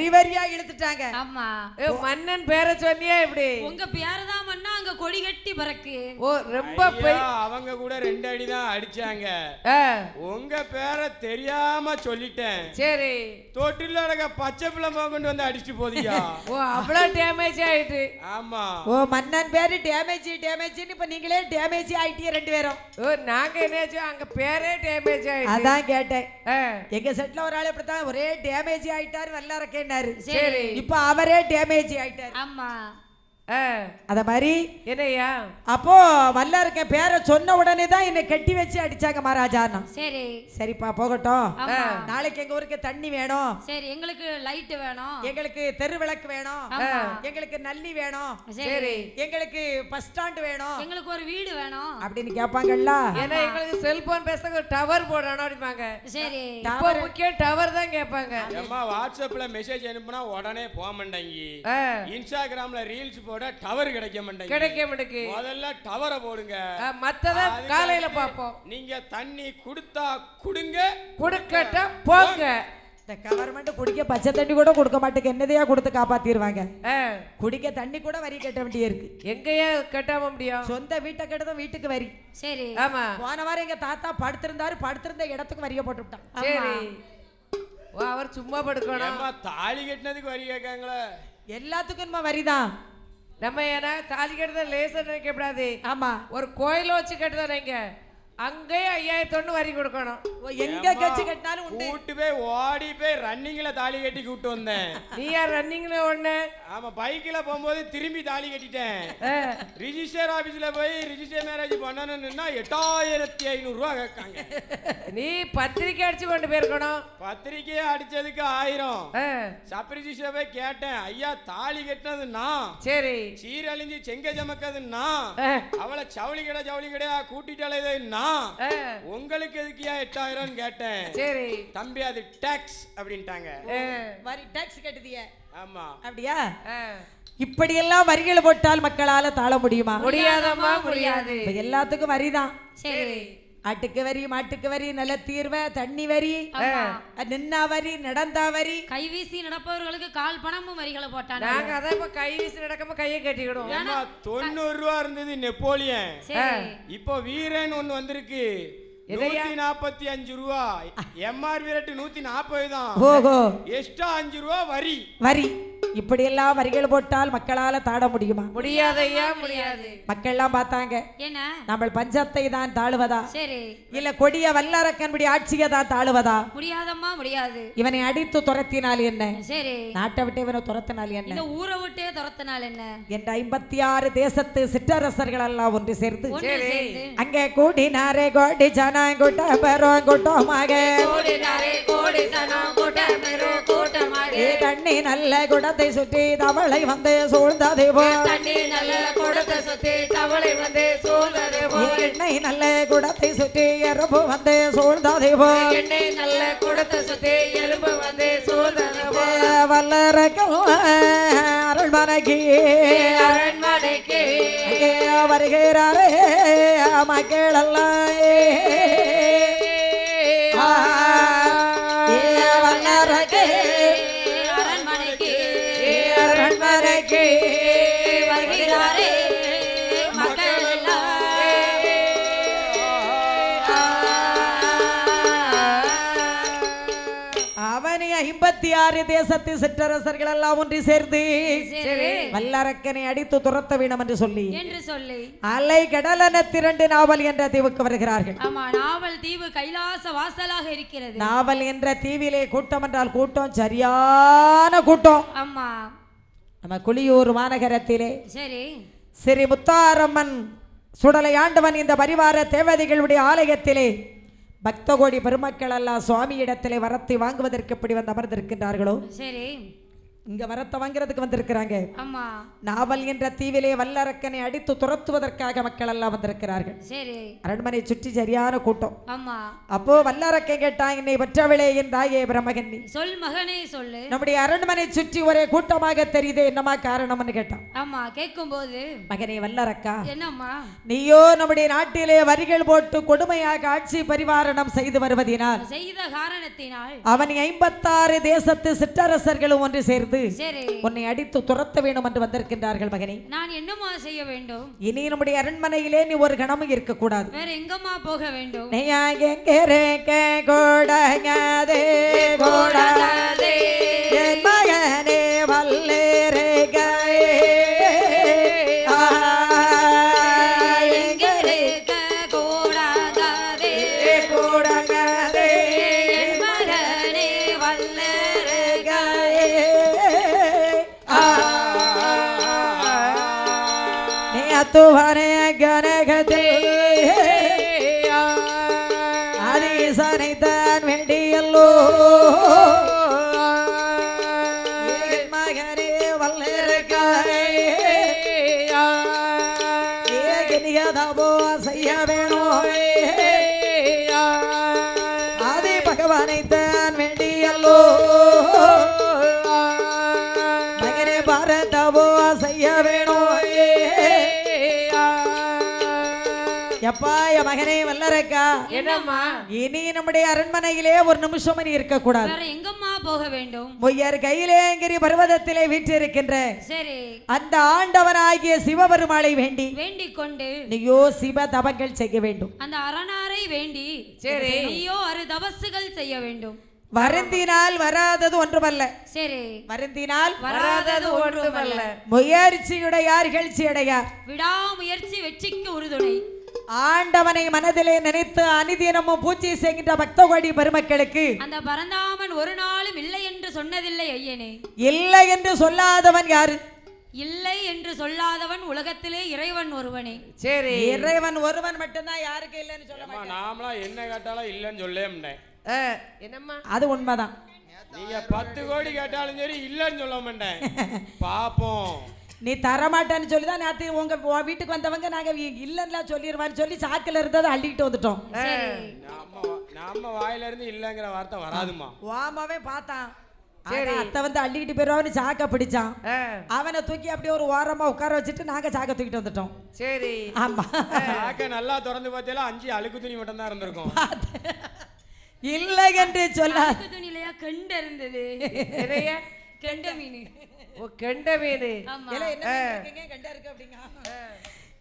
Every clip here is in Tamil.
ரிவரியா இழுத்துட்டாங்க. ஆமா மன்னன் பேரை சொன்னியா இப்படி? உங்க பேரதான் மண்ணா அங்க கொடி கட்டி பறக்கு. ஓ ரொம்ப அவங்க கூட 2 அடி தான் அடிச்சாங்க. உங்க பேரை தெரியாம சொல்லிட்டேன். சரி தொட்டில அடக்க பச்சை பிள்ளை கொண்டு வந்து அடிச்சுட்டு போதியா? ஓ அவ்வளவு டேமேஜ் ஆயிட்டு. ஆமா ஓ மன்னன் பேரு டேமேஜ்னு இப்ப நீங்களே டேமேஜ் ஆயிட்டீங்க 2 பேரும். ஓ நாங்க என்னாச்சும் அங்க பேரே டேமேஜ் ஆயிட்டு. அதான் கேட்டேன். எங்க செட்ல ஒரு ஆள் இப்படித்தான் ஒரே டேமேஜ் ஆயிட்டாரு வல்லாரக்கேன்னாரு. சரி இப்ப அவரே டேமேஜ் ஆயிட்டாரு. ஆமா அத மாதிரி என்னையா அப்போ வல்லாருக்க பேரை சொன்ன உடனே தான் என்னை கட்டி வச்சு அடிச்சாங்க மகாராஜா. சரி சரிப்பா போகட்டும். ஆமா. நாளைக்கு எங்க ஊருக்கு தண்ணி வேணும். சரி எங்களுக்கு லைட் வேணும். எங்களுக்கு தெரு விளக்கு வேணும். ஆமா. எங்களுக்கு நல்லி வேணும். சரி எங்களுக்கு பஸ் ஸ்டாண்ட் வேணும். எங்களுக்கு ஒரு வீடு வேணும் அப்படின்னு கேட்பாங்கல்ல. ஏன்னா எங்களுக்கு செல்போன் பேசுறதுக்கு ஒரு டவர் போடணும் அப்படிப்பாங்க. சரி இப்போ முக்கியம் டவர் தான் கேட்பாங்க. ஏம்மா வாட்ஸ்அப்ல மெசேஜ் அனுப்புனா உடனே போக மாட்டாங்க. இன்ஸ்டாகிராம்ல ரீல்ஸ் போட டவர் கிடைக்க மாட்டேங்குது. முதல்ல டவரை போடுங்க. மத்தத காலையில பாப்போம். நீங்க தண்ணி குடுத்தா குடுங்க, குடுக்கட்ட போங்க. இந்த கவர்மெண்ட் குடிக்க பச்சை தண்ணி கூட கொடுக்க மாட்டேங்க. என்னதையா கொடுத்து காப்பாத்திடுவாங்க. குடிக்க தண்ணி கூட வரி கட்ட வேண்டிய இருக்கு. எங்கயா கட்டாம முடியும்? சொந்த வீட்டை கட்டதும் வீட்டுக்கு வரி. சரி ஆமா. போன வாரம் எங்க தாத்தா படுத்திருந்த இடத்துக்கு வரிய போட்டு விட்டான். சரி ஓ அவர் சும்மா படுக்கணும். ஏம்மா தாலி கட்டினதுக்கு வரி கேட்காங்களே? எல்லாத்துக்கும் வரிதான். நம்ம ஏன்னா தாலி கட்டுறத லேசர் நினைக்கப்படாது. ஆமா ஒரு கோயில வச்சு கட்டுறத நீங்க அங்கேயே 5000 வரி கொடுக்கணும். எங்க கட்சி கட்டினாலும் உண்டு. கூட்டு போய் ஓடி போய் ரன்னிங்ல தாலி கட்டி கூட்டு வந்தேன். நீ யார் ரன்னிங்ல ஒண்ணு? ஆமா பைக்ல போகும்போது திரும்பி தாலி கட்டிட்டேன். ரிஜிஸ்டர் ஆபீஸ்ல போய் ரிஜிஸ்டர் மேரேஜ் பண்ணணும்னா 8500 ரூபாய் கேட்காங்க. நீ பத்திரிக்கை அடிச்சு கொண்டு போயிருக்கணும். பத்திரிக்கை அடிச்சதுக்கு 1000. சப் ரிஜிஸ்டர் போய் கேட்டேன், ஐயா தாலி கட்டினது நான், சரி சீரழிஞ்சு செங்க ஜமக்கிறது நான், அவளை ஜவுளி கடையா கூட்டிட்டாலே நான், உங்களுக்கு எதுக்கியா 8000 கேட்டேன். சரி தம்பி அது டாக்ஸ் அப்படின்ட்டாங்க. வரி டாக்ஸ் கட்டுதிய. ஆமா அப்படியா? இப்படி எல்லாம் வரிகள் போட்டால் மக்களால தாழ முடியுமா? முடியாதம்மா முடியாது. எல்லாத்துக்கும் வரிதான். சரி ஆட்டுக்கு வரி, மாட்டுக்கு வரி, நிலத்தீர்வை, தண்ணி வரி, நின்னா வரி, நடந்தா வரி. கைவீசி நடப்பவர்களுக்கு கால் பணமும் வரிகளை போட்டாங்க. நாங்க அதான் இப்ப கை வீசி நடக்காம கையை கட்டிக்கிடுவோம். 90 ரூபா இருந்தது நெப்போலியன். இப்போ வீரன் ஒண்ணு வந்திருக்கு 145 ரூபா. எம்ஆர்பி ரேட் 140 தான். ஓஹோ எக்ஸ்ட்ரா 5 ரூபா வரி. வரி இப்படி எல்லாம் வரிகள் போட்டால் மக்களால தாட முடியுமா? முடியாதையா முடியாது. மக்கள் எல்லாம் பார்த்தாங்க, என்ன நம்ம பஞ்சத்தை தான் தாழுவதா சரி இல்ல கொடிய வல்லரக்கன்படி ஆட்சியை தான் தாழுவதா? முடியாதம்மா முடியாது. இவனை அடித்து துரத்தினால் என்ன? சரி நாட்டை விட்டு இவனை துரத்தினால் என்ன? இந்த ஊரை விட்டே துரத்தினால் என்ன? என்ற 56 தேசத்து சிற்றரசர்கள் எல்லாம் ஒன்று சேர்ந்து அங்கே கூடினாரே கோடி ஜனம் கூட்டம் பெரும் கூட்டமாக தண்ணி நல்ல குடத்தை சுற்றி தவளை வந்து சூழ்ந்தது எண்ணெய் நல்ல குடத்தை சுற்றி எறும்பு வந்து சூழ்ந்தது வல்லரக்கம் அரண்மனைக்கு வருகிறாரே மக்கள் எல்லாம் வல்லரக்கே அரண்மனைக்கு வருகிறாரே மக்கள் எல்லாம். அவனை 56 தேசத்து சிற்றரசர்கள் எல்லாம் ஒன்று சேர்ந்து வல்லரக்கனை அடித்து துரத்த வேண்டும் என்று சொல்லி அலை கடலென 2 நாவல் என்ற தீவுக்கு வருகிறார்கள். ஆமா நாவல் தீவு கைலாச வாசலாக இருக்கிறது. நாவல் என்ற தீவிலே கூட்டம் என்றால் கூட்டம் சரியான கூட்டம். ஆமா நம்ம குளியூர் மாநகரத்திலே சரி ஸ்ரீ முத்தாரம்மன் சுடலை ஆண்டவன் இந்த பரிவார தேவதைகளுடைய ஆலயத்திலே பக்த கோடி பெருமக்கள் எல்லாம் சுவாமி இடத்திலே வரத்தை வாங்குவதற்கு எப்படி வந்து அமர்ந்திருக்கின்றார்களோ சரி இங்க வரத்த வாங்குறதுக்கு வந்திருக்கிறாங்க. ஆமா நாவல் என்ற தீவிலே வல்லரக்கனை அடித்து துரத்துவதற்காக மக்கள் எல்லாம் வந்திருக்கிறார்கள். சரி அரண்மனை சுற்றி சரியான கூட்டம். ஆமா அப்போ வல்லரக்கன் கேட்டான், என்னை பெற்றவளே என் தாயே பிரமகன்னி, சொல் மகனே சொல்லு. நம்முடைய அரண்மனை சுற்றி ஒரே கூட்டமாக தெரியுது, என்னமா காரணம்னு கேட்டான். ஆமா கேட்கும்போது மகனே வல்லரக்கா, என்னம்மா நீயோ நம்முடைய நாட்டிலே வரிகள் போட்டு கொடுமையாக ஆட்சி பரிவாரணம் செய்து வருவதினால் செய்த காரணத்தினால் அவன் 56 தேசத்து சிற்றரசர்களும் ஒன்று சேர்ந்து சரி உன்னை அடித்து துரத்த வேண்டும் என்று வந்திருக்கின்றார்கள். மகனே நான் என்னம்மா செய்ய வேண்டும்? இனி நம்முடைய அரண்மனையிலே நீ ஒரு கணமும் இருக்க கூடாது. வேற எங்கம்மா போக வேண்டும்? மகனே வல்லேரே துவனே கனகதே ஆதிசனைத்தான் வேண்டியல்லோ மகனே வல்லேரோ செய்ய வேணும் ஆதி பகவானைத்தான் வேண்டியல்லோ மகனே பாரதவோ செய்ய வேணும். எப்பா என் மகனே வல்லரக்கா, என்னம்மா இனி நம்முடைய அரண்மனையிலே ஒரு நிமிஷம் நீ இருக்க கூடாது. வேற எங்கம்மா போக வேண்டும்? பொய்யர் கையிலேங்கிரி பர்வதத்திலே வீற்றிருக்கின்ற சரி அந்த ஆண்டவனாகிய சிவபெருமாளை வேண்டி வேண்டிக் கொண்டு நீயோ சிவ தபங்கள் செய்ய வேண்டும். அந்த அரணாரை வேண்டி சரி நீயோ 6 தபசுகள் செய்ய வேண்டும். வருந்தினால் வராதது ஒன்றுமல்ல. சரி வருந்தினால் வராதது ஒன்றுமல்ல. முயற்சியுடையார் இகழ்ச்சி அடையார். விடாமுயற்சி வெற்றிக்கு உறுதுணை. ஆண்டவனை மனதிலே நினைத்து அனுதினமும் பூஜை செய்கின்ற பக்தகோடி பெருமக்களுக்கு அந்த பரந்தாமன் ஒரு நாளும் இல்லை என்று சொன்னதில்லை ஐயனே. இல்லை என்று சொல்லாதவன் யாரு? இல்லை என்று சொல்லாதவன் உலகத்திலே இறைவன் ஒருவனே. சரி இறைவன் ஒருவன் மட்டும்தான், யாருக்கு இல்லைன்னு சொல்ல மாட்டான். நாமளா என்ன கேட்டாலும் இல்லைன்னு சொல்லே முடியேன். என்னம்மா அது உண்மைதான். நீங்க 10 கோடி கேட்டாலும் சரி இல்லைன்னு சொல்ல மாட்டேன். பாப்போம் நீ தரமாட்டேன்னு சொல்லிதான் நேற்று உங்க வீட்டுக்கு வந்தவங்க நாங்க இல்லைன்னா சொல்லிடுவான்னு சொல்லி சாக்கில் இருந்ததை அள்ளிக்கிட்டு வந்துட்டோம். நம்ம வாயில இருந்து இல்லங்கிற வார்த்தை வராதுமா. வாமாவே பார்த்தான். சரி அத்தை வந்து அள்ளிக்கிட்டு போயிருவான்னு சாக்க பிடிச்சான். அவனை தூக்கி அப்படியே ஒரு ஓரமா உட்கார வச்சுட்டு நாங்க சாக்க தூக்கிட்டு வந்துட்டோம். சரி ஆமா சாக்க நல்லா திறந்து பார்த்தாலும் 5 அழுக்கு துணி மட்டும் தான் இருந்திருக்கும். இல்லை என்று சொல்ல துணிலையா கண்டு இருந்தது. கெண்ட மீன். ஓ கெண்ட மீன்.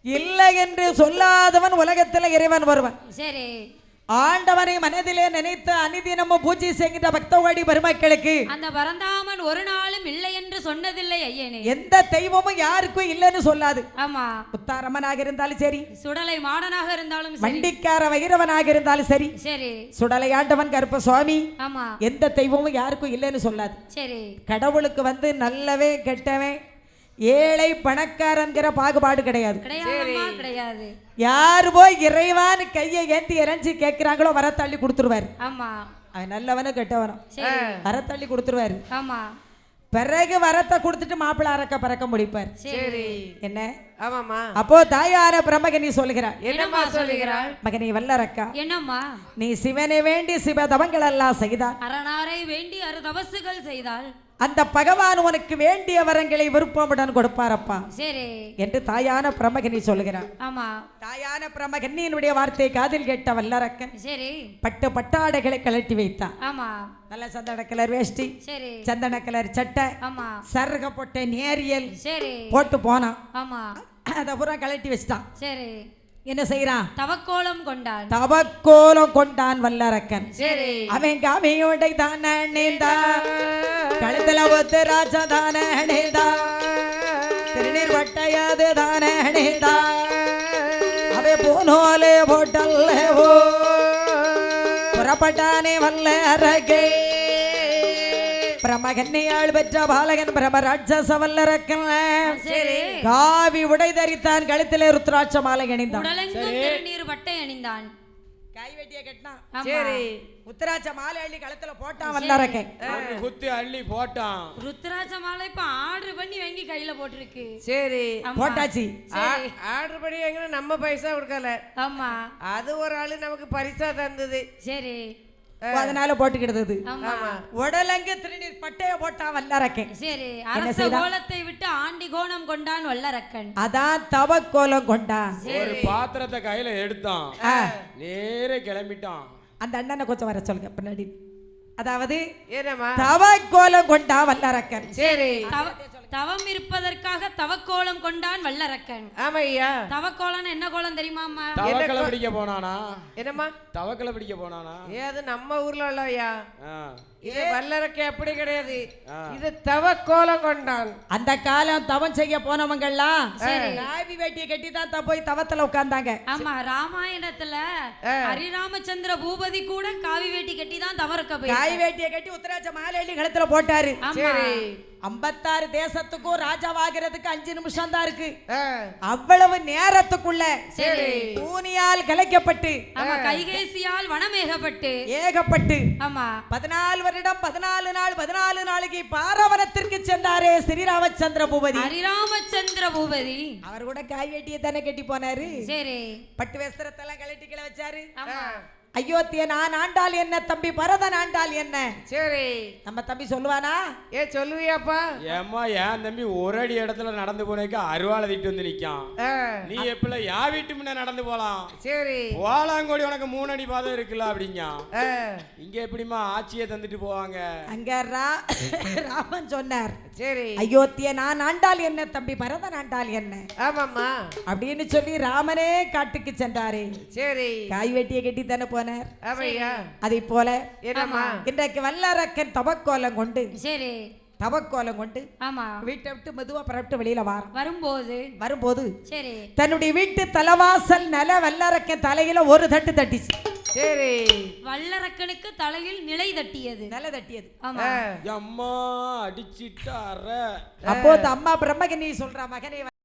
இல்லை என்று சொல்லாதவன் உலகத்துல இறைவன் வருவன். சரி ஆண்டவனை மனதிலே நினைத்து அனுதினமும் பூஜை செய்கின்ற பக்தவாடி பெருமக்களுக்கு அந்த பரந்தாமன் ஒரு நாளும் இல்லை என்று சொன்னதில்லை ஐயனே. எந்த தெய்வமும் யாருக்கும் இல்லைன்னு சொல்லாது. ஆமா முத்தாரம்மனாக இருந்தாலும் சரி, சுடலை மாடனாக இருந்தாலும் சரி, வண்டிக்கார வைரவனாக இருந்தாலும் சரி, சரி சுடலை ஆண்டவன் கருப்ப சுவாமி, ஆமா எந்த தெய்வமும் யாருக்கும் இல்லைன்னு சொல்லாது. சரி கடவுளுக்கு வந்து நல்லவே கெட்டவன் ஏழை பணக்காரங்கிற பாகுபாடு கிடையாது. கிடையாது. யாரு போய் இறைவான்னு கையை ஏந்தி இறைஞ்சி கேட்கிறாங்களோ வர தள்ளி கொடுத்துருவாரு. ஆமா அவன் நல்லவனும் கெட்டவனும் வர தள்ளி கொடுத்துருவாரு. ஆமா பிறகு வரத்தை கொடுத்துட்டு மாப்பிள்ளை அரக்க பறக்க முடிப்பார். சரி என்ன ஆமாமா. அப்போ தாயார பிரமகனி சொல்லுகிறார். என்னம்மா சொல்லுகிறாள்? மகனே வல்லரக்கா, என்னம்மா நீ சிவனை வேண்டி சிவ தவங்கள் எல்லாம் செய்தார், அரணாரை வேண்டி 6 தபசுகள் செய்தால் அந்த பகவான் உனக்கு வேண்டிய வரங்களை விருப்பமுடன் கொடுப்பாரப்பா சரி என்று தாயான பிரமகனி சொல்லுகிறார். ஆமா தாயான பிரமகனியினுடைய வார்த்தை காதில் கேட்ட வல்லரக்கன் சரி பட்டு பட்டாடைகளை கழட்டி வைத்தான். ஆமா நல்ல சந்தன கலர் வேஷ்டி, சரி சந்தன கலர் சட்டை, ஆமா சருக போட்ட நேரியல் சரி போட்டு போனான். ஆமா அதை பூரா கழட்டி வச்சிட்டான். சரி என்ன செய்யறான்? தவக்கோலம் கொண்டான். தவக்கோலம் கொண்டான் வல்லரக்கன். சரி அவன் காவியோடை தான நீந்தா, கழுத்துல ஒத்து ராஜ தான நீந்தா, திருநீர் வட்டையாது தான நீந்தா, அவன் போனோலே போட்டல்லேவோ புறப்பட்டானே வல்லரக்கே. பிரமகன்னியாள் பெற்ற பாலகன் பிரமராட்சச வல்லரக்கன் காவி உடை தரித்தான், கழுத்திலே ருத்ராட்ச மாலை அணிந்தான். உடலெங்கும் திருநீர் வட்டை அணிந்தான். கை வெட்டிய கட்டினான். ஆமா. சரி உத்தராட்ச மாலை அள்ளி கழுத்துல போட்டான் வல்லாரக்கன். ஒரு குத்து அள்ளி போட்டான். ருத்ராட்ச மாலை இப்ப ஆர்டர் பண்ணி வாங்கி கையில போட்டிருக்கு. சரி ஆமா. போட்டாச்சு. சரி. ஆர்டர் பண்ணி எங்க நம்ம பைசா கொடுக்கல, ஆமா அது ஒரு ஆளு நமக்கு பரிசா தந்தது. சரி அதனால போட்டுக்கிட்டது. ஆமா உடலங்க திருநீர் பட்டைய போட்டான் வல்லாரக்கன். சரி அரச கோலத்தை விட்டு ஆண்டி கோணம் கொண்டான் வல்லரக்கன். அதான் தவக்கோலம் கொண்டான். ஒரு பாத்திரத்தை கையில எடுத்தான், நேரே கிளம்பிட்டான். அந்த அண்ணனை கொஞ்சம் வர சொல்லுங்க பின்னாடி. அதாவது ஏனம்மா தவக்கோலம் கொண்டான் வல்லாரக்கன். சரி தவம் இருப்பதற்காக தவக்கோலம் கொண்டான் வல்லரக்கன். ஆமா ஐயா. தவக்கோலம் என்ன கோலம் தெரியுமாமா? தவக்கலை பிடிக்க போனானா? என்னம்மா தவக்கலை பிடிக்க போனானா? அது நம்ம ஊர்ல உள்ள ஐயா. ஆ. இது வல்லரக்கை அப்படி கிடையாது, இது தவக்கோலம் கொண்டான். அந்த காலம் தவம் செய்ய போனவங்கெல்லாம் காவி வேட்டியை கட்டி தான் போய் தவத்துல உட்கார்ந்தாங்க. ஆமா ராமாயணத்துல ஹரிராமச்சந்திர பூபதி கூட காவி வேட்டி கட்டி தான் தவறுக்க போய் காவி வேட்டியை கட்டி உத்தராட்ச மாலை அள்ளி கழுத்துல போட்டாரு. சரி 56 தேசத்துக்கும் ராஜாவாகிறதுக்கு 5 நிமிஷம் தான் இருக்கு. அவ்வளவு நேரத்துக்குள்ள பூனியால் கலைக்கப்பட்டு ஆமா கைகேசியால் வனமேகப்பட்டு ஏகப்பட்டு ஆமா 14 வருடம் 14 நாள் 14 நாளைக்கு பாரவனத்திற்கு சென்றாரே ஸ்ரீராமச்சந்திர பூபதி. ஹரிராமச்சந்திர பூபதி அவர் கூட காய் வேட்டியை தானே கட்டி போனாரு. சரி பட்டு வஸ்திரத்தெல்லாம் கழட்டி கிளை வச்சாரு. ஆமா அயோத்திய நான் ஆண்டால் என்ன, தம்பி பரதன் ஆண்டால் என்ன. சரி நம்ம தம்பி சொல்லுவானா? சொல்லுவியாப்பா? ஏம்மா என் தம்பி ஒரு அடி இடத்துல நடந்து போனதுக்கு அருவாளை திட்டு வந்து நிக்கான். நீ எப்பல யா வீட்டு முன்ன நடந்து போலாம்? சரி வாலாங்கோடி உனக்கு 3 அடி பாதம் இருக்குல்ல அப்படிங்க. இங்க எப்படிமா ஆட்சியை தந்துட்டு போவாங்க? அங்க ராமன் சொன்னார், சரி அயோத்திய நான் ஆண்டால் என்ன, தம்பி பரதன் ஆண்டால் என்ன. ஆமாம்மா அப்படின்னு சொல்லி ராமனே காட்டுக்கு சென்றாரே. சரி காய் வெட்டியை கட்டி தானே போனார். ஆமையா. அதை போல என்னம்மா இன்றைக்கு வல்லரக்கன் தவக்கோலம் கொண்டு சரி தவக்கோலம் கொண்டு ஆமா வீட்டை விட்டு மெதுவா புறப்பட்டு வெளியில வரும்போது சரி தன்னுடைய வீட்டு தலவாசல் நில வல்லரக்கன் தலையில ஒரு தட்டு தட்டிச்சு. சரி வல்லரக்கனுக்கு தலையில் நிலை தட்டியது, நில தட்டியது. ஆமா அம்மா அடிச்சிட்டார. அப்போ அம்மா பிரம்மகினி சொல்ற, மகனே